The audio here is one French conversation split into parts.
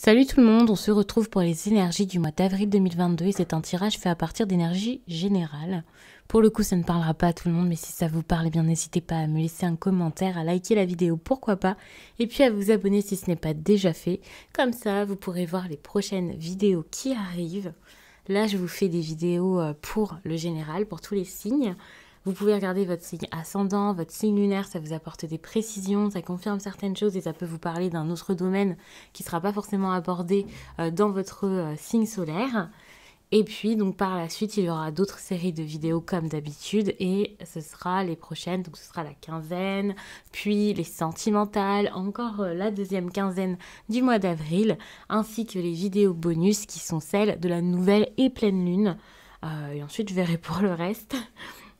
Salut tout le monde, on se retrouve pour les énergies du mois d'avril 2022 et c'est un tirage fait à partir d'énergie générale. Pour le coup, ça ne parlera pas à tout le monde, mais si ça vous parle, eh bien n'hésitez pas à me laisser un commentaire, à liker la vidéo, pourquoi pas, et puis à vous abonner si ce n'est pas déjà fait. Comme ça, vous pourrez voir les prochaines vidéos qui arrivent. Là, je vous fais des vidéos pour le général, pour tous les signes. Vous pouvez regarder votre signe ascendant, votre signe lunaire, ça vous apporte des précisions, ça confirme certaines choses et ça peut vous parler d'un autre domaine qui ne sera pas forcément abordé dans votre signe solaire. Et puis, donc par la suite, il y aura d'autres séries de vidéos comme d'habitude et ce sera les prochaines, donc ce sera la quinzaine, puis les sentimentales, encore la deuxième quinzaine du mois d'avril, ainsi que les vidéos bonus qui sont celles de la nouvelle et pleine lune. Et ensuite, je verrai pour le reste.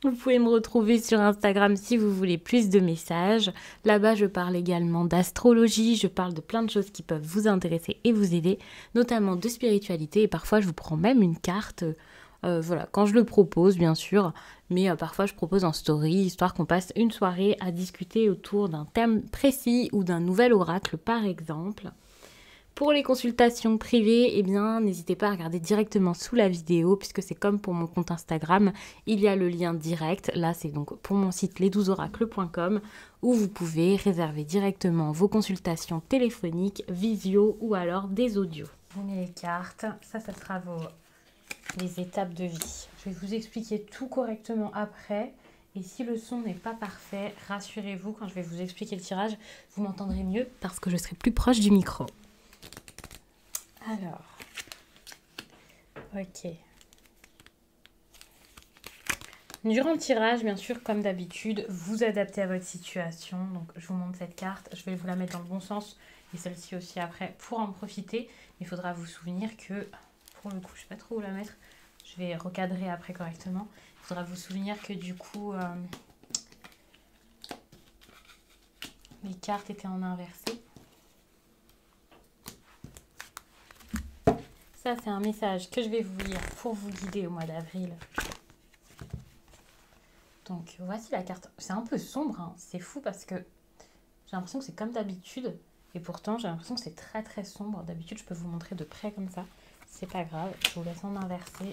Vous pouvez me retrouver sur Instagram si vous voulez plus de messages. Là-bas, je parle également d'astrologie, je parle de plein de choses qui peuvent vous intéresser et vous aider, notamment de spiritualité. Et parfois, je vous prends même une carte, voilà, quand je le propose, bien sûr. Mais parfois, je propose en story, histoire qu'on passe une soirée à discuter autour d'un thème précis ou d'un nouvel oracle, par exemple. Pour les consultations privées, eh bien, n'hésitez pas à regarder directement sous la vidéo, puisque c'est comme pour mon compte Instagram, il y a le lien direct. Là, c'est donc pour mon site les12oracles.com, où vous pouvez réserver directement vos consultations téléphoniques, visio ou alors des audios. Vous mettez les cartes, ça sera les étapes de vie. Je vais vous expliquer tout correctement après. Et si le son n'est pas parfait, rassurez-vous, quand je vais vous expliquer le tirage, vous m'entendrez mieux parce que je serai plus proche du micro. Alors, ok. Durant le tirage, bien sûr, comme d'habitude, vous adaptez à votre situation. Donc, je vous montre cette carte. Je vais vous la mettre dans le bon sens et celle-ci aussi après pour en profiter. Mais il faudra vous souvenir que, pour le coup, je ne sais pas trop où la mettre. Je vais recadrer après correctement. Il faudra vous souvenir que du coup, les cartes étaient en inversé. Ça, c'est un message que je vais vous lire pour vous guider au mois d'avril. Donc, voici la carte. C'est un peu sombre, hein. C'est fou parce que j'ai l'impression que c'est comme d'habitude. Et pourtant, j'ai l'impression que c'est très très sombre. D'habitude, je peux vous montrer de près comme ça. C'est pas grave, je vous laisse en inverser.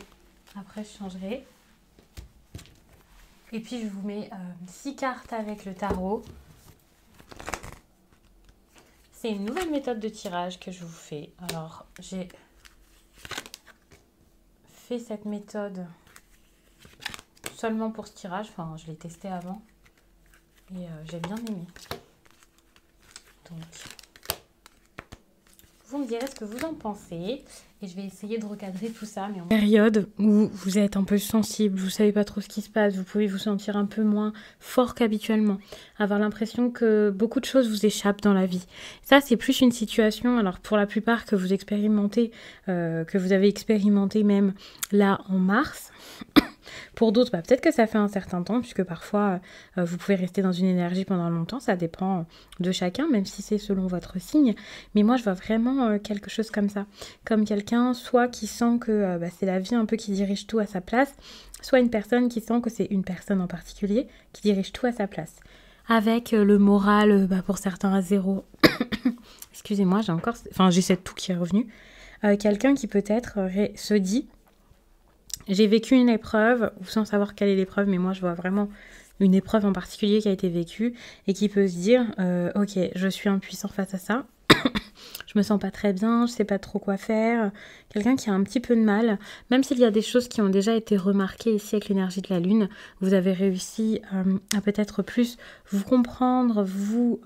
Après, je changerai. Et puis, je vous mets 6 cartes avec le tarot. C'est une nouvelle méthode de tirage que je vous fais. Alors, j'ai fait cette méthode seulement pour ce tirage, enfin je l'ai testé avant et j'ai bien aimé. Donc vous me direz ce que vous en pensez et je vais essayer de recadrer tout ça. Mais en période où vous êtes un peu sensible, vous savez pas trop ce qui se passe, vous pouvez vous sentir un peu moins fort qu'habituellement, avoir l'impression que beaucoup de choses vous échappent dans la vie. Ça, c'est plus une situation, alors pour la plupart que vous expérimentez, que vous avez expérimenté même là en mars. Pour d'autres, peut-être que ça fait un certain temps, puisque parfois, vous pouvez rester dans une énergie pendant longtemps. Ça dépend de chacun, même si c'est selon votre signe. Mais moi, je vois vraiment quelque chose comme ça. Comme quelqu'un, soit qui sent que c'est la vie un peu qui dirige tout à sa place, soit une personne qui sent que c'est une personne en particulier qui dirige tout à sa place. Avec le moral, pour certains, à zéro. Excusez-moi, j'ai cette toux qui est revenue. Quelqu'un qui peut-être se dit... J'ai vécu une épreuve, ou sans savoir quelle est l'épreuve, mais moi je vois vraiment une épreuve en particulier qui a été vécue et qui peut se dire ok, je suis impuissant face à ça, je me sens pas très bien, je sais pas trop quoi faire. Quelqu'un qui a un petit peu de mal, même s'il y a des choses qui ont déjà été remarquées ici avec l'énergie de la lune, vous avez réussi à peut-être plus vous comprendre, vous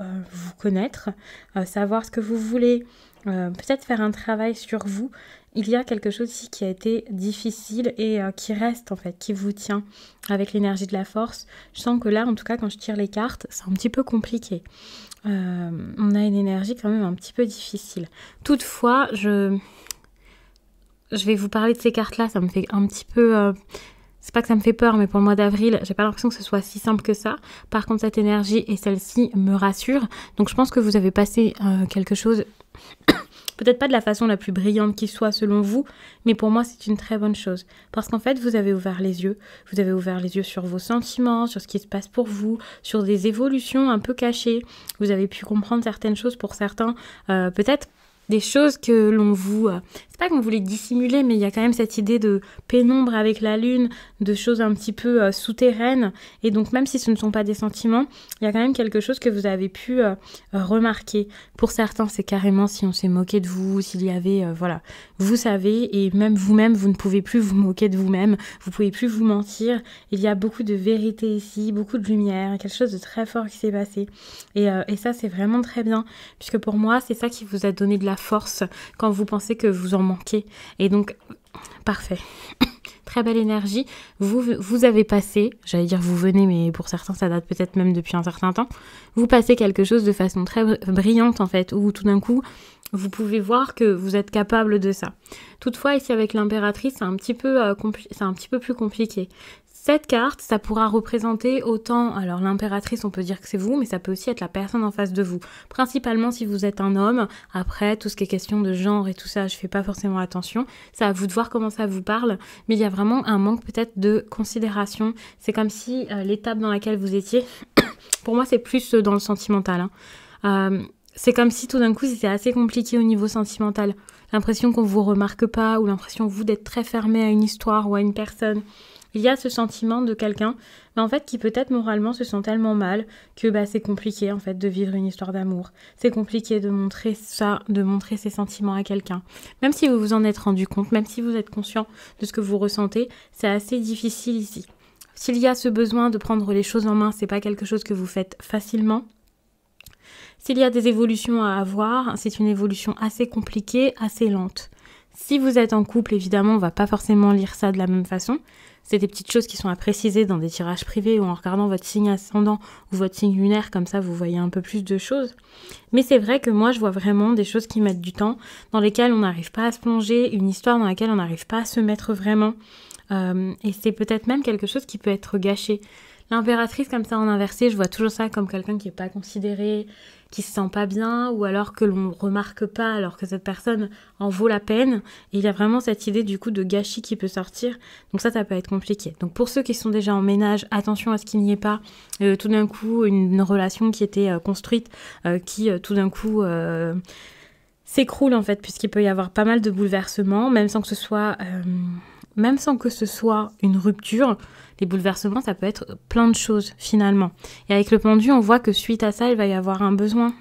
connaître, savoir ce que vous voulez, peut-être faire un travail sur vous. Il y a quelque chose ici qui a été difficile et qui reste en fait, qui vous tient avec l'énergie de la force. Je sens que là, en tout cas, quand je tire les cartes, c'est un petit peu compliqué. On a une énergie quand même un petit peu difficile. Toutefois, je vais vous parler de ces cartes-là, ça me fait un petit peu... c'est pas que ça me fait peur, mais pour le mois d'avril, j'ai pas l'impression que ce soit si simple que ça. Par contre, cette énergie et celle-ci me rassurent. Donc je pense que vous avez passé quelque chose... Peut-être pas de la façon la plus brillante qui soit selon vous, mais pour moi c'est une très bonne chose. Parce qu'en fait vous avez ouvert les yeux sur vos sentiments, sur ce qui se passe pour vous, sur des évolutions un peu cachées. Vous avez pu comprendre certaines choses pour certains, peut-être des choses que l'on vous... c'est pas qu'on voulait dissimuler, mais il y a quand même cette idée de pénombre avec la lune, de choses un petit peu souterraines. Et donc même si ce ne sont pas des sentiments, il y a quand même quelque chose que vous avez pu remarquer. Pour certains, c'est carrément si on s'est moqué de vous, s'il y avait... voilà, vous savez, et même vous-même, vous ne pouvez plus vous moquer de vous-même, vous pouvez plus vous mentir. Il y a beaucoup de vérité ici, beaucoup de lumière, quelque chose de très fort qui s'est passé. Et ça, c'est vraiment très bien, puisque pour moi, c'est ça qui vous a donné de la force quand vous pensez que vous en manquez. Et donc, parfait. Très belle énergie. Vous avez passé, j'allais dire vous venez, mais pour certains, ça date peut-être même depuis un certain temps. Vous passez quelque chose de façon très brillante, en fait, où tout d'un coup, vous pouvez voir que vous êtes capable de ça. Toutefois, ici, avec l'impératrice, c'est un petit peu plus compliqué. Cette carte, ça pourra représenter autant, alors l'impératrice, on peut dire que c'est vous, mais ça peut aussi être la personne en face de vous. Principalement si vous êtes un homme. Après, tout ce qui est question de genre et tout ça, je fais pas forcément attention. C'est à vous de voir comment ça vous parle, mais il y a vraiment un manque peut-être de considération. C'est comme si l'étape dans laquelle vous étiez, pour moi c'est plus dans le sentimental. C'est comme si tout d'un coup c'était assez compliqué au niveau sentimental. L'impression qu'on vous remarque pas, ou l'impression vous d'être très fermé à une histoire ou à une personne. Il y a ce sentiment de quelqu'un, mais en fait qui peut-être moralement se sent tellement mal que c'est compliqué en fait de vivre une histoire d'amour. C'est compliqué de montrer ça, de montrer ses sentiments à quelqu'un. Même si vous vous en êtes rendu compte, même si vous êtes conscient de ce que vous ressentez, c'est assez difficile ici. S'il y a ce besoin de prendre les choses en main, c'est pas quelque chose que vous faites facilement. S'il y a des évolutions à avoir, c'est une évolution assez compliquée, assez lente. Si vous êtes en couple, évidemment, on va pas forcément lire ça de la même façon. C'est des petites choses qui sont à préciser dans des tirages privés ou en regardant votre signe ascendant ou votre signe lunaire, comme ça vous voyez un peu plus de choses. Mais c'est vrai que moi je vois vraiment des choses qui mettent du temps, dans lesquelles on n'arrive pas à se plonger, une histoire dans laquelle on n'arrive pas à se mettre vraiment. Et c'est peut-être même quelque chose qui peut être gâché. L'impératrice comme ça en inversé, je vois toujours ça comme quelqu'un qui n'est pas considéré, qui se sent pas bien, ou alors que l'on ne remarque pas alors que cette personne en vaut la peine. Et il y a vraiment cette idée du coup de gâchis qui peut sortir. Donc ça peut être compliqué. Donc pour ceux qui sont déjà en ménage, attention à ce qu'il n'y ait pas tout d'un coup une relation qui était construite, qui tout d'un coup s'écroule en fait, puisqu'il peut y avoir pas mal de bouleversements, même sans que ce soit une rupture. Les bouleversements, ça peut être plein de choses finalement. Et avec le pendu, on voit que suite à ça, il va y avoir un besoin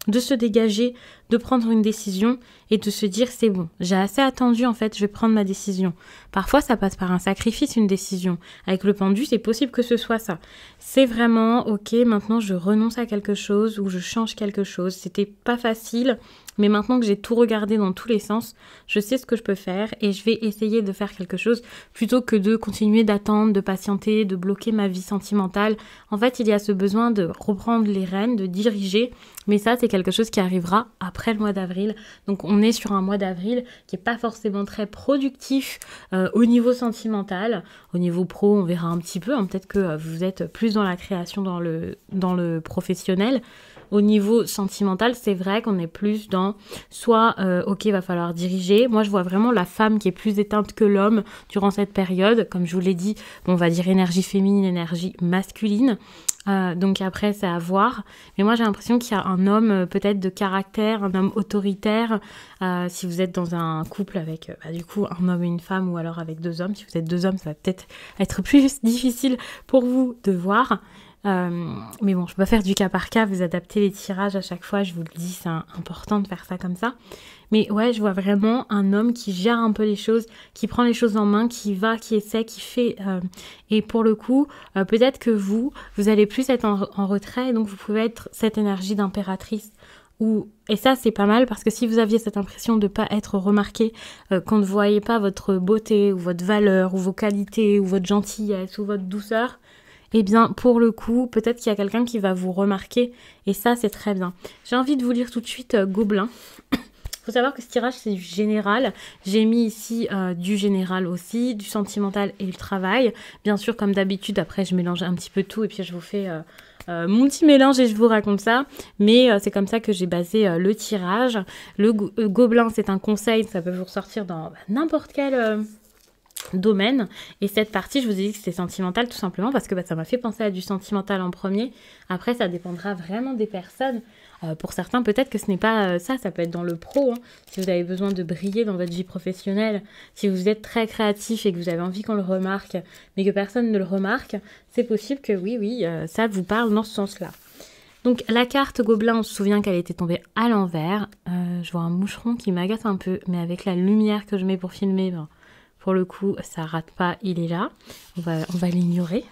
de se dégager, de prendre une décision et de se dire c'est bon, j'ai assez attendu en fait, je vais prendre ma décision. Parfois ça passe par un sacrifice, une décision. Avec le pendu, c'est possible que ce soit ça. C'est vraiment ok, maintenant je renonce à quelque chose ou je change quelque chose. C'était pas facile, mais maintenant que j'ai tout regardé dans tous les sens, je sais ce que je peux faire et je vais essayer de faire quelque chose plutôt que de continuer d'attendre, de patienter, de bloquer ma vie sentimentale. En fait, il y a ce besoin de reprendre les rênes, de diriger, mais ça c'est quelque chose qui arrivera après le mois d'avril. Donc on est sur un mois d'avril qui n'est pas forcément très productif au niveau sentimental. Au niveau pro, on verra un petit peu, hein, peut-être que vous êtes plus dans la création, dans le professionnel. Au niveau sentimental, c'est vrai qu'on est plus dans soit, ok, va falloir diriger. Moi, je vois vraiment la femme qui est plus éteinte que l'homme durant cette période. Comme je vous l'ai dit, on va dire énergie féminine, énergie masculine. Donc après, c'est à voir. Mais moi, j'ai l'impression qu'il y a un homme peut-être de caractère, un homme autoritaire. Si vous êtes dans un couple avec du coup un homme et une femme ou alors avec deux hommes. Si vous êtes deux hommes, ça va peut-être être plus difficile pour vous de voir. Mais bon, je peux pas faire du cas par cas, vous adaptez les tirages à chaque fois, je vous le dis, c'est important de faire ça comme ça. Mais ouais, je vois vraiment un homme qui gère un peu les choses, qui prend les choses en main, qui va, qui essaie, qui fait. Et pour le coup, peut-être que vous allez plus être en retrait, et donc vous pouvez être cette énergie d'impératrice. Et ça, c'est pas mal, parce que si vous aviez cette impression de pas être remarqué, qu'on ne voyait pas votre beauté, ou votre valeur, ou vos qualités, ou votre gentillesse, ou votre douceur, eh bien, pour le coup, peut-être qu'il y a quelqu'un qui va vous remarquer, et ça, c'est très bien. J'ai envie de vous lire tout de suite Gobelin. Il faut savoir que ce tirage, c'est du général. J'ai mis ici du général aussi, du sentimental et le travail. Bien sûr, comme d'habitude, après, je mélange un petit peu tout, et puis je vous fais mon petit mélange et je vous raconte ça. Mais c'est comme ça que j'ai basé le tirage. Le Gobelin, c'est un conseil, ça peut vous ressortir dans n'importe quel... domaine. Et cette partie, je vous ai dit que c'était sentimental tout simplement parce que ça m'a fait penser à du sentimental en premier. Après, ça dépendra vraiment des personnes. Pour certains, peut-être que ce n'est pas ça, ça peut être dans le pro, hein. Si vous avez besoin de briller dans votre vie professionnelle, si vous êtes très créatif et que vous avez envie qu'on le remarque, mais que personne ne le remarque, c'est possible que oui, ça vous parle dans ce sens-là. Donc la carte Gobelin, on se souvient qu'elle était tombée à l'envers. Je vois un moucheron qui m'agace un peu, mais avec la lumière que je mets pour filmer, ben, pour le coup, ça rate pas, il est là. On va l'ignorer.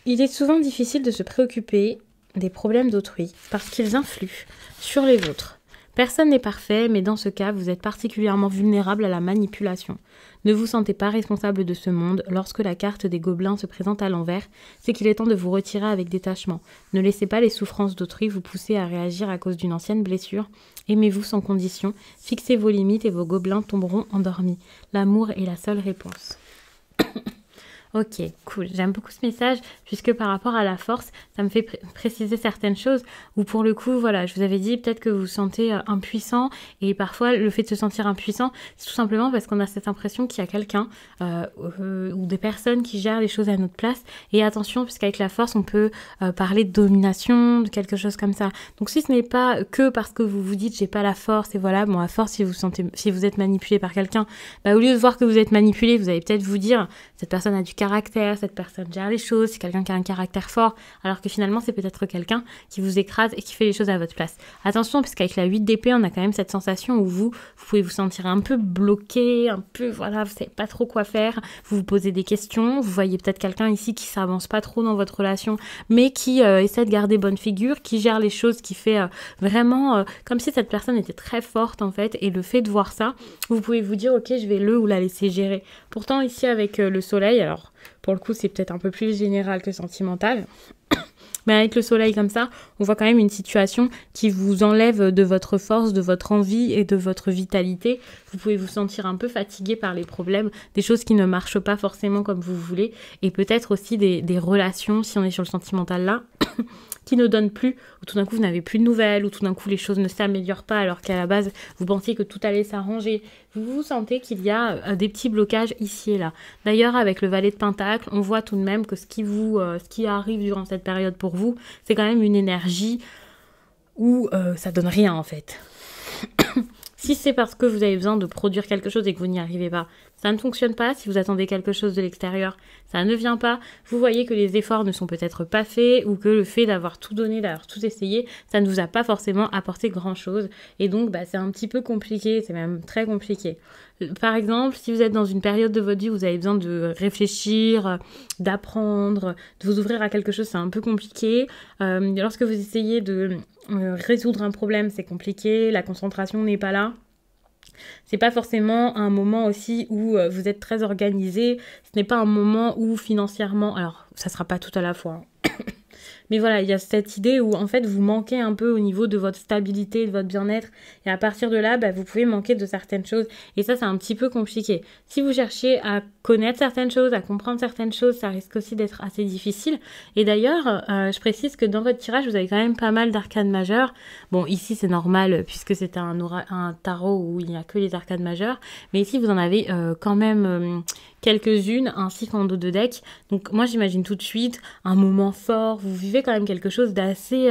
Il est souvent difficile de se préoccuper des problèmes d'autrui parce qu'ils influent sur les vôtres. Personne n'est parfait, mais dans ce cas, vous êtes particulièrement vulnérable à la manipulation. Ne vous sentez pas responsable de ce monde. Lorsque la carte des gobelins se présente à l'envers, c'est qu'il est temps de vous retirer avec détachement. Ne laissez pas les souffrances d'autrui vous pousser à réagir à cause d'une ancienne blessure. Aimez-vous sans condition, fixez vos limites et vos gobelins tomberont endormis. L'amour est la seule réponse. Ok, cool. J'aime beaucoup ce message puisque par rapport à la force, ça me fait préciser certaines choses où pour le coup, voilà, je vous avais dit peut-être que vous vous sentez impuissant et parfois le fait de se sentir impuissant, c'est tout simplement parce qu'on a cette impression qu'il y a quelqu'un ou des personnes qui gèrent les choses à notre place. Et attention, puisqu'avec la force, on peut parler de domination, de quelque chose comme ça. Donc si ce n'est pas que parce que vous vous dites j'ai pas la force et voilà, bon, à force, si vous êtes manipulé par quelqu'un, bah, au lieu de voir que vous êtes manipulé, vous allez peut-être vous dire cette personne a du caractère, cette personne gère les choses, c'est quelqu'un qui a un caractère fort, alors que finalement c'est peut-être quelqu'un qui vous écrase et qui fait les choses à votre place. Attention, parce qu'avec la 8 d'épée, on a quand même cette sensation où vous pouvez vous sentir un peu bloqué, un peu, voilà, vous savez pas trop quoi faire, vous vous posez des questions, vous voyez peut-être quelqu'un ici qui s'avance pas trop dans votre relation, mais qui essaie de garder bonne figure, qui gère les choses, qui fait vraiment comme si cette personne était très forte en fait, et le fait de voir ça, vous pouvez vous dire ok, je vais le ou la laisser gérer. Pourtant ici avec le soleil, alors pour le coup c'est peut-être un peu plus général que sentimental, mais avec le soleil comme ça, on voit quand même une situation qui vous enlève de votre force, de votre envie et de votre vitalité. Vous pouvez vous sentir un peu fatigué par les problèmes, des choses qui ne marchent pas forcément comme vous voulez, et peut-être aussi des relations, si on est sur le sentimental là, qui ne donnent plus, ou tout d'un coup vous n'avez plus de nouvelles, ou tout d'un coup les choses ne s'améliorent pas alors qu'à la base vous pensiez que tout allait s'arranger. Vous sentez qu'il y a des petits blocages ici et là. D'ailleurs avec le valet de Pentacle, on voit tout de même que ce qui arrive durant cette période pour vous, c'est quand même une énergie où ça donne rien en fait. Si c'est parce que vous avez besoin de produire quelque chose et que vous n'y arrivez pas, ça ne fonctionne pas. Si vous attendez quelque chose de l'extérieur, ça ne vient pas. Vous voyez que les efforts ne sont peut-être pas faits ou que le fait d'avoir tout donné, d'avoir tout essayé, ça ne vous a pas forcément apporté grand-chose. Et donc, bah, c'est un petit peu compliqué, c'est même très compliqué. Par exemple, si vous êtes dans une période de votre vie où vous avez besoin de réfléchir, d'apprendre, de vous ouvrir à quelque chose, c'est un peu compliqué. Lorsque vous essayez de résoudre un problème, c'est compliqué, la concentration n'est pas là. C'est pas forcément un moment aussi où vous êtes très organisé, ce n'est pas un moment où financièrement, alors ça sera pas tout à la fois, hein. Mais voilà, il y a cette idée où en fait vous manquez un peu au niveau de votre stabilité, de votre bien-être, et à partir de là, bah, vous pouvez manquer de certaines choses, et ça c'est un petit peu compliqué. Si vous cherchez à connaître certaines choses, à comprendre certaines choses, ça risque aussi d'être assez difficile. Et d'ailleurs, je précise que dans votre tirage, vous avez quand même pas mal d'arcanes majeures. Bon, ici c'est normal puisque c'est un tarot où il n'y a que les arcanes majeures, mais ici vous en avez quand même quelques-unes, ainsi qu'en dos de deck. Donc moi j'imagine tout de suite un moment fort, vous vivez quand même quelque chose d'assez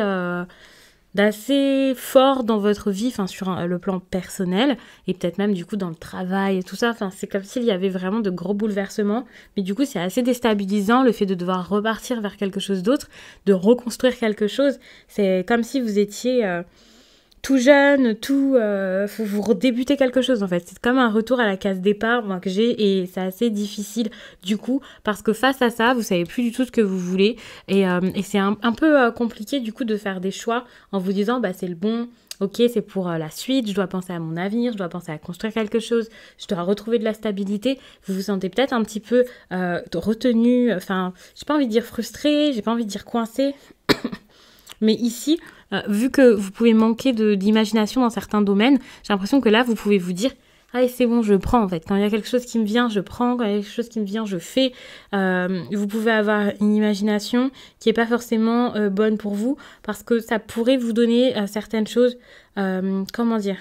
fort dans votre vie, enfin sur le plan personnel, et peut-être même du coup dans le travail et tout ça, enfin c'est comme s'il y avait vraiment de gros bouleversements, mais du coup c'est assez déstabilisant le fait de devoir repartir vers quelque chose d'autre, de reconstruire quelque chose, c'est comme si vous étiez tout jeune, faut vous redébuter quelque chose en fait. C'est comme un retour à la case départ moi, que j'ai, et c'est assez difficile du coup parce que face à ça, vous savez plus du tout ce que vous voulez et c'est un peu compliqué du coup de faire des choix en vous disant bah c'est le bon. Ok, c'est pour la suite, je dois penser à mon avenir, je dois penser à construire quelque chose, je dois retrouver de la stabilité. Vous vous sentez peut-être un petit peu retenu, enfin, j'ai pas envie de dire frustré, j'ai pas envie de dire coincé. Mais ici, vu que vous pouvez manquer d'imagination dans certains domaines, j'ai l'impression que là, vous pouvez vous dire « Ah, c'est bon, je prends en fait. Quand il y a quelque chose qui me vient, je prends. Quand il y a quelque chose qui me vient, je fais. » Vous pouvez avoir une imagination qui n'est pas forcément bonne pour vous parce que ça pourrait vous donner certaines choses, comment dire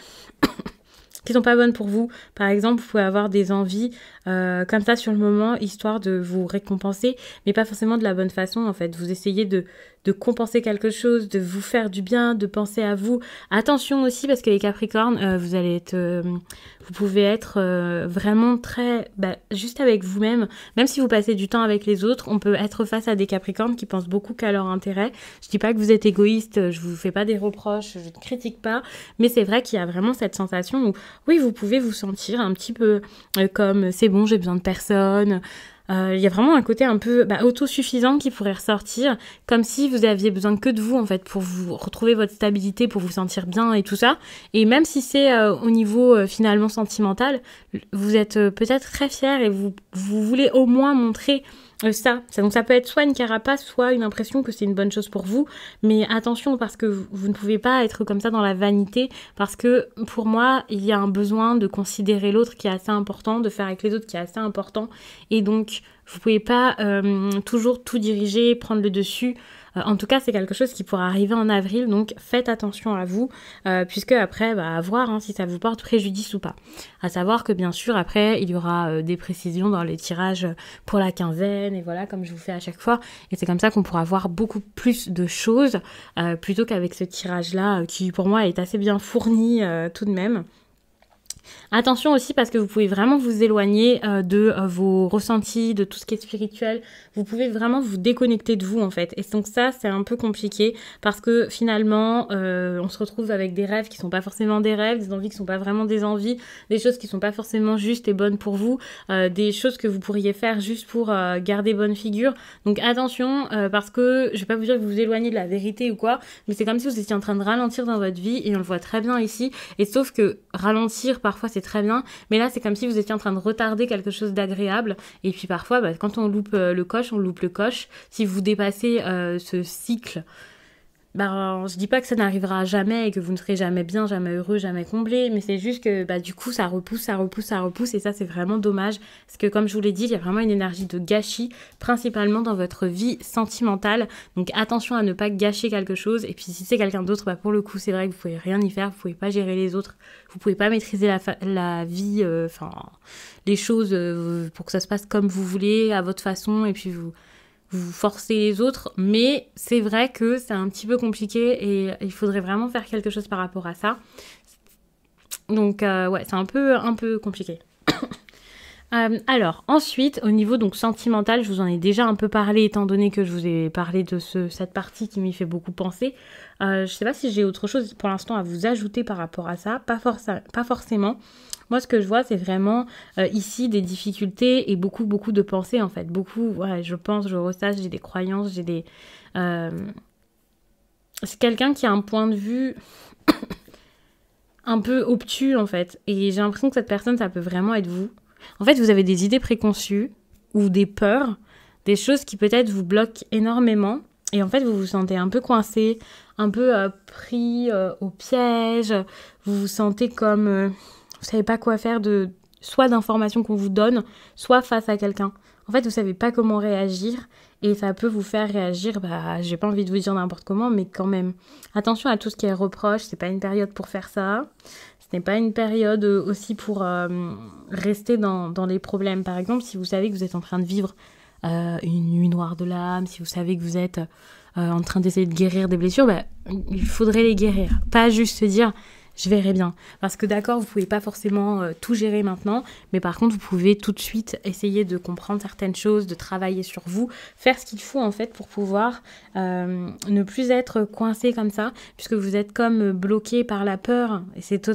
qui sont pas bonnes pour vous. Par exemple, vous pouvez avoir des envies comme ça sur le moment, histoire de vous récompenser, mais pas forcément de la bonne façon en fait. Vous essayez de de compenser quelque chose, de vous faire du bien, de penser à vous. Attention aussi parce que les Capricornes, vous pouvez être vraiment très juste avec vous-même. Même si vous passez du temps avec les autres, on peut être face à des Capricornes qui pensent beaucoup qu'à leur intérêt. Je dis pas que vous êtes égoïste, je vous fais pas des reproches, je ne critique pas, mais c'est vrai qu'il y a vraiment cette sensation où oui, vous pouvez vous sentir un petit peu comme c'est bon, j'ai besoin de personne. Il y a vraiment un côté un peu autosuffisant qui pourrait ressortir, comme si vous aviez besoin que de vous en fait pour vous retrouver votre stabilité, pour vous sentir bien et tout ça. Et même si c'est au niveau finalement sentimental, vous êtes peut-être très fier et vous voulez au moins montrer ça. Donc ça peut être soit une carapace, soit une impression que c'est une bonne chose pour vous. Mais attention parce que vous ne pouvez pas être comme ça dans la vanité, parce que pour moi, il y a un besoin de considérer l'autre qui est assez important, de faire avec les autres qui est assez important. Et donc, vous pouvez pas toujours tout diriger, prendre le dessus. En tout cas, c'est quelque chose qui pourra arriver en avril, donc faites attention à vous, puisque après, à voir si ça vous porte préjudice ou pas. À savoir que bien sûr, après, il y aura des précisions dans les tirages pour la quinzaine, et voilà, comme je vous fais à chaque fois. Et c'est comme ça qu'on pourra voir beaucoup plus de choses, plutôt qu'avec ce tirage-là, qui pour moi est assez bien fourni tout de même. Attention aussi parce que vous pouvez vraiment vous éloigner de vos ressentis, de tout ce qui est spirituel. Vous pouvez vraiment vous déconnecter de vous en fait. Et donc ça, c'est un peu compliqué parce que finalement, on se retrouve avec des rêves qui sont pas forcément des rêves, des envies qui sont pas vraiment des envies, des choses qui sont pas forcément justes et bonnes pour vous, des choses que vous pourriez faire juste pour garder bonne figure. Donc attention parce que je vais pas vous dire que vous vous éloignez de la vérité ou quoi, mais c'est comme si vous étiez en train de ralentir dans votre vie et on le voit très bien ici. Et sauf que ralentir parfois c'est très bien, mais là c'est comme si vous étiez en train de retarder quelque chose d'agréable, et puis parfois quand on loupe le coche, on loupe le coche. Si vous dépassez ce cycle, je dis pas que ça n'arrivera jamais et que vous ne serez jamais bien, jamais heureux, jamais comblé, mais c'est juste que du coup ça repousse, et ça c'est vraiment dommage, parce que comme je vous l'ai dit, il y a vraiment une énergie de gâchis, principalement dans votre vie sentimentale, donc attention à ne pas gâcher quelque chose. Et puis si c'est quelqu'un d'autre, pour le coup c'est vrai que vous pouvez rien y faire, vous pouvez pas gérer les autres, vous pouvez pas maîtriser la vie, les choses pour que ça se passe comme vous voulez, à votre façon, et puis vous forcez les autres, mais c'est vrai que c'est un petit peu compliqué et il faudrait vraiment faire quelque chose par rapport à ça. Donc ouais, c'est un peu compliqué. Alors ensuite, au niveau donc sentimental, je vous en ai déjà un peu parlé étant donné que je vous ai parlé de cette partie qui m'y fait beaucoup penser. Je sais pas si j'ai autre chose pour l'instant à vous ajouter par rapport à ça, pas forcément. Moi, ce que je vois, c'est vraiment ici des difficultés et beaucoup de pensées en fait. Beaucoup, je pense, je ressasse, j'ai des croyances, j'ai des... C'est quelqu'un qui a un point de vue un peu obtus en fait. Et j'ai l'impression que cette personne, ça peut vraiment être vous. En fait, vous avez des idées préconçues ou des peurs, des choses qui peut-être vous bloquent énormément. Et en fait, vous vous sentez un peu coincé, un peu pris au piège. Vous vous sentez comme... vous savez pas quoi faire soit d'informations qu'on vous donne, soit face à quelqu'un. En fait, vous savez pas comment réagir et ça peut vous faire réagir, j'ai pas envie de vous dire n'importe comment, mais quand même. Attention à tout ce qui est reproche, c'est pas une période pour faire ça. Ce n'est pas une période aussi pour rester dans les problèmes. Par exemple, si vous savez que vous êtes en train de vivre une nuit noire de l'âme, si vous savez que vous êtes en train d'essayer de guérir des blessures, il faudrait les guérir. Pas juste se dire... je verrai bien. Parce que d'accord, vous pouvez pas forcément tout gérer maintenant, mais par contre, vous pouvez tout de suite essayer de comprendre certaines choses, de travailler sur vous, faire ce qu'il faut en fait pour pouvoir ne plus être coincé comme ça, puisque vous êtes comme bloqué par la peur. Et c'est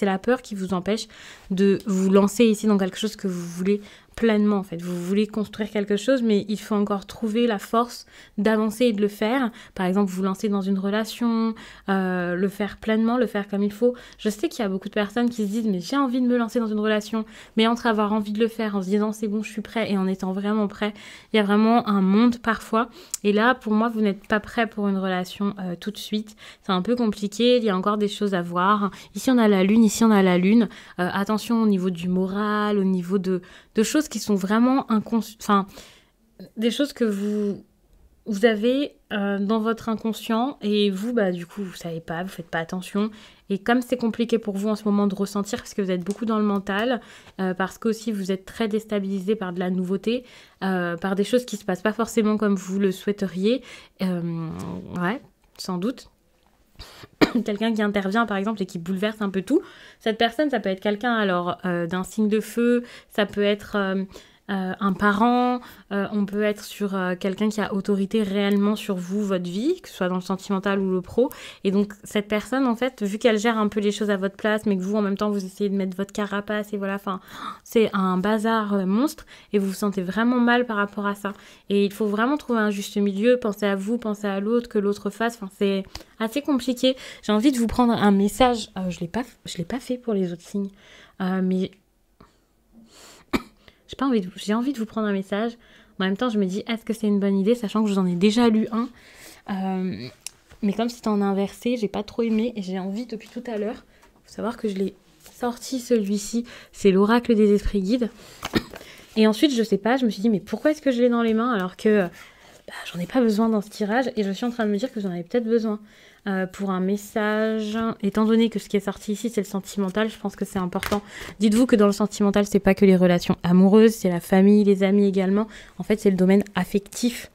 la peur qui vous empêche de vous lancer ici dans quelque chose que vous voulez pleinement en fait. Vous voulez construire quelque chose, mais il faut encore trouver la force d'avancer et de le faire. Par exemple, vous lancer dans une relation, le faire pleinement, le faire comme il faut. Je sais qu'il y a beaucoup de personnes qui se disent mais j'ai envie de me lancer dans une relation, mais entre avoir envie de le faire en se disant c'est bon, je suis prêt, et en étant vraiment prêt, il y a vraiment un monde parfois. Et là, pour moi, vous n'êtes pas prêt pour une relation tout de suite. C'est un peu compliqué, il y a encore des choses à voir. Ici, on a la lune, ici, on a la lune. Attention au niveau du moral, au niveau de choses qui sont vraiment des choses que vous vous avez dans votre inconscient et vous, bah, du coup, vous savez pas, vous faites pas attention. Et comme c'est compliqué pour vous en ce moment de ressentir, parce que vous êtes beaucoup dans le mental, parce qu'aussi vous êtes très déstabilisé par de la nouveauté, par des choses qui se passent pas forcément comme vous le souhaiteriez, ouais, sans doute. Quelqu'un qui intervient par exemple et qui bouleverse un peu tout. Cette personne, ça peut être quelqu'un alors d'un signe de feu, ça peut être un parent, on peut être sur quelqu'un qui a autorité réellement sur vous, votre vie, que ce soit dans le sentimental ou le pro. Et donc cette personne, en fait, vu qu'elle gère un peu les choses à votre place, mais que vous, en même temps, vous essayez de mettre votre carapace et voilà, enfin, c'est un bazar monstre et vous vous sentez vraiment mal par rapport à ça. Et il faut vraiment trouver un juste milieu, penser à vous, penser à l'autre, que l'autre fasse. Enfin, c'est assez compliqué. J'ai envie de vous prendre un message. Je l'ai pas fait pour les autres signes, mais j'ai envie de vous prendre un message. En même temps, je me dis, est-ce que c'est une bonne idée, sachant que je vous en ai déjà lu un. Mais comme c'était en inversé, j'ai pas trop aimé et j'ai envie depuis tout à l'heure. Il faut savoir que je l'ai sorti celui-ci. C'est l'oracle des esprits guides. Et ensuite, je sais pas, je me suis dit, mais pourquoi est-ce que je l'ai dans les mains alors que j'en ai pas besoin dans ce tirage. Et je suis en train de me dire que j'en avais peut-être besoin. Pour un message, étant donné que ce qui est sorti ici c'est le sentimental, je pense que c'est important. Dites-vous que dans le sentimental c'est pas que les relations amoureuses, c'est la famille, les amis également. En fait c'est le domaine affectif.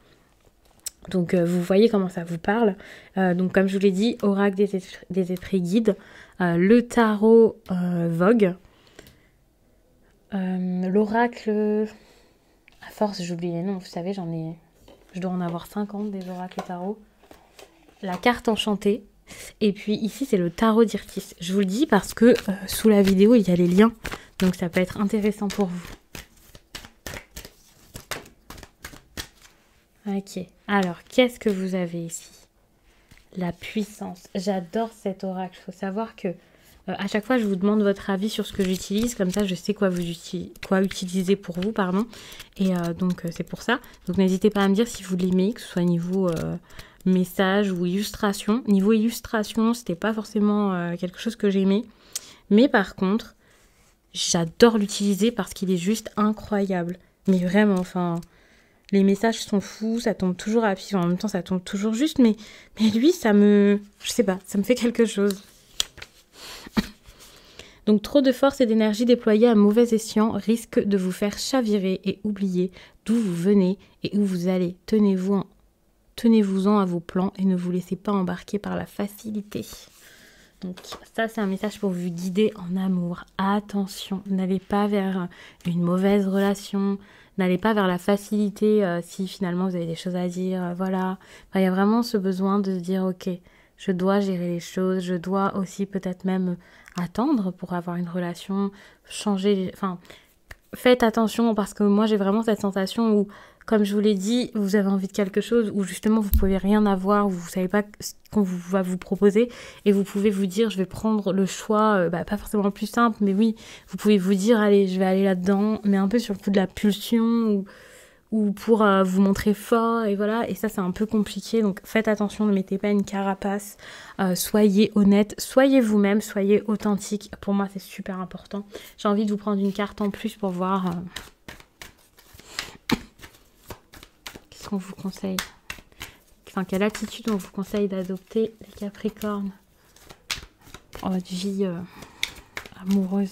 Donc vous voyez comment ça vous parle. Donc comme je vous l'ai dit, oracle des esprits guides, le tarot Vogue, l'oracle, à force j'oublie les noms, vous savez je dois en avoir 50 des oracles tarot. La carte enchantée. Et puis ici, c'est le tarot d'Irtis. Je vous le dis parce que sous la vidéo, il y a les liens. Donc ça peut être intéressant pour vous. Ok. Alors, qu'est-ce que vous avez ici? La puissance. J'adore cet oracle. Il faut savoir que à chaque fois, je vous demande votre avis sur ce que j'utilise. Comme ça, je sais quoi utiliser pour vous, pardon. Et donc, c'est pour ça. Donc, n'hésitez pas à me dire si vous l'aimez, que ce soit niveau message ou illustration. Niveau illustration, c'était pas forcément quelque chose que j'aimais. Mais par contre, j'adore l'utiliser parce qu'il est juste incroyable. Mais vraiment, enfin, les messages sont fous, ça tombe toujours à pied. En même temps, ça tombe toujours juste. Mais lui, je sais pas, ça me fait quelque chose. Donc trop de force et d'énergie déployée à mauvais escient risque de vous faire chavirer et oublier d'où vous venez et où vous allez. Tenez-vous-en à vos plans et ne vous laissez pas embarquer par la facilité. Donc ça, c'est un message pour vous guider en amour. Attention, n'allez pas vers une mauvaise relation, n'allez pas vers la facilité si finalement vous avez des choses à dire, voilà. Enfin, il y a vraiment ce besoin de se dire, ok, je dois gérer les choses, je dois aussi peut-être même attendre pour avoir une relation, changer, enfin, faites attention parce que moi j'ai vraiment cette sensation où, comme je vous l'ai dit, vous avez envie de quelque chose où justement vous pouvez rien avoir, où vous savez pas ce qu'on va vous proposer et vous pouvez vous dire je vais prendre le choix, pas forcément le plus simple, mais oui, vous pouvez vous dire allez je vais aller là-dedans, mais un peu sur le coup de la pulsion ou pour vous montrer fort et voilà, et ça c'est un peu compliqué, donc faites attention, ne mettez pas une carapace, soyez honnête, soyez vous-même, soyez authentique, pour moi c'est super important. J'ai envie de vous prendre une carte en plus pour voir qu'est-ce qu'on vous conseille, enfin quelle attitude on vous conseille d'adopter les Capricornes en votre vie amoureuse.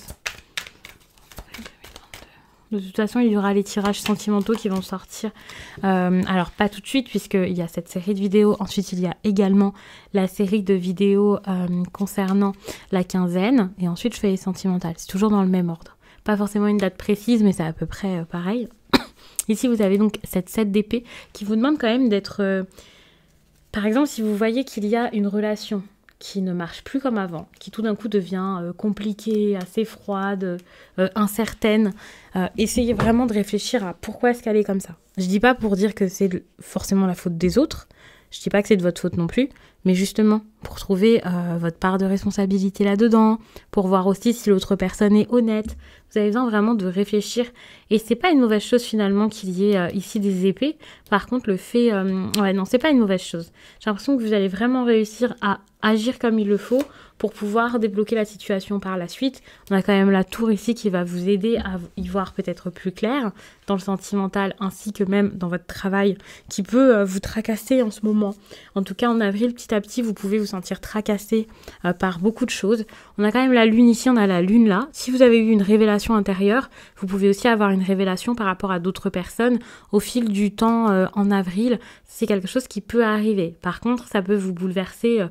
De toute façon, il y aura les tirages sentimentaux qui vont sortir. Alors, pas tout de suite, puisqu'il y a cette série de vidéos. Ensuite, il y a également la série de vidéos concernant la quinzaine. Et ensuite, je fais les sentimentales. C'est toujours dans le même ordre. Pas forcément une date précise, mais c'est à peu près pareil. Ici, vous avez donc cette 7 d'épée qui vous demande quand même d'être... Par exemple, si vous voyez qu'il y a une relation qui ne marche plus comme avant, qui tout d'un coup devient compliquée, assez froide, incertaine. Essayez vraiment de réfléchir à pourquoi est-ce qu'elle est comme ça. Je dis pas pour dire que c'est forcément la faute des autres, je dis pas que c'est de votre faute non plus, mais justement pour trouver votre part de responsabilité là-dedans, pour voir aussi si l'autre personne est honnête. Vous avez besoin vraiment de réfléchir, et c'est pas une mauvaise chose finalement qu'il y ait ici des épées. Par contre, le fait... ouais, non, c'est pas une mauvaise chose. J'ai l'impression que vous allez vraiment réussir à agir comme il le faut pour pouvoir débloquer la situation par la suite. On a quand même la tour ici qui va vous aider à y voir peut-être plus clair dans le sentimental, ainsi que même dans votre travail qui peut vous tracasser en ce moment. En tout cas, en avril, petit à petit, vous pouvez vous sentir tracassé par beaucoup de choses. On a quand même la lune ici, on a la lune là. Si vous avez eu une révélation intérieure, vous pouvez aussi avoir une révélation par rapport à d'autres personnes au fil du temps en avril. C'est quelque chose qui peut arriver. Par contre, ça peut vous bouleverser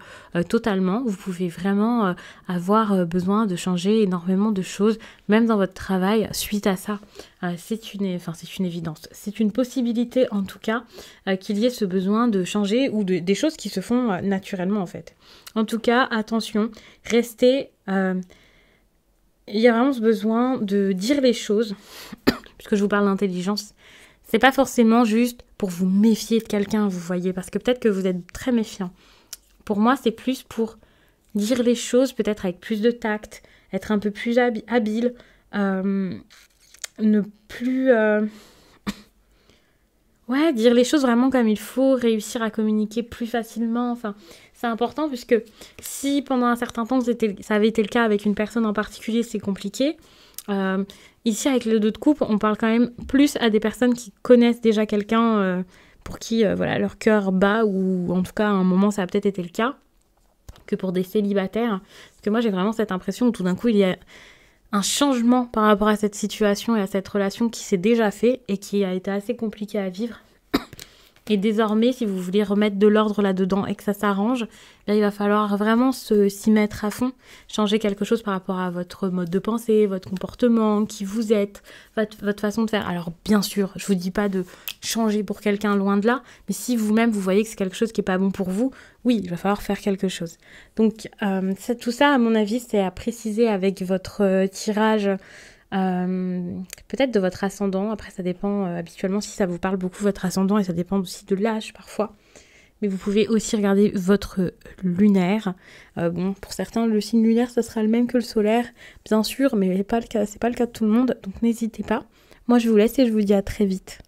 totalement. Vous pouvez vraiment avoir besoin de changer énormément de choses, même dans votre travail, suite à ça. C'est une évidence. C'est une possibilité, en tout cas, qu'il y ait ce besoin de changer ou des choses qui se font naturellement, en fait. En tout cas, attention, restez... il y a vraiment ce besoin de dire les choses, puisque je vous parle d'intelligence. C'est pas forcément juste pour vous méfier de quelqu'un, vous voyez, parce que peut-être que vous êtes très méfiant. Pour moi, c'est plus pour dire les choses, peut-être avec plus de tact, être un peu plus habile, ne plus... ouais, dire les choses vraiment comme il faut, réussir à communiquer plus facilement, enfin... C'est important puisque si pendant un certain temps ça avait été le cas avec une personne en particulier, c'est compliqué. Ici, avec le 2 de coupe, on parle quand même plus à des personnes qui connaissent déjà quelqu'un pour qui voilà, leur cœur bat, ou en tout cas à un moment ça a peut-être été le cas, que pour des célibataires. Parce que moi j'ai vraiment cette impression où tout d'un coup il y a un changement par rapport à cette situation et à cette relation qui s'est déjà fait et qui a été assez compliqué à vivre. Et désormais, si vous voulez remettre de l'ordre là-dedans et que ça s'arrange, là, il va falloir vraiment s'y mettre à fond, changer quelque chose par rapport à votre mode de pensée, votre comportement, qui vous êtes, votre façon de faire. Alors, bien sûr, je vous dis pas de changer pour quelqu'un, loin de là, mais si vous-même, vous voyez que c'est quelque chose qui est pas bon pour vous, oui, il va falloir faire quelque chose. Donc, tout ça, à mon avis, c'est à préciser avec votre tirage, peut-être de votre ascendant. Après ça dépend habituellement si ça vous parle beaucoup votre ascendant, et ça dépend aussi de l'âge parfois, mais vous pouvez aussi regarder votre lunaire. Bon, pour certains le signe lunaire ça sera le même que le solaire bien sûr, mais c'est pas le cas de tout le monde, donc n'hésitez pas. Moi je vous laisse et je vous dis à très vite.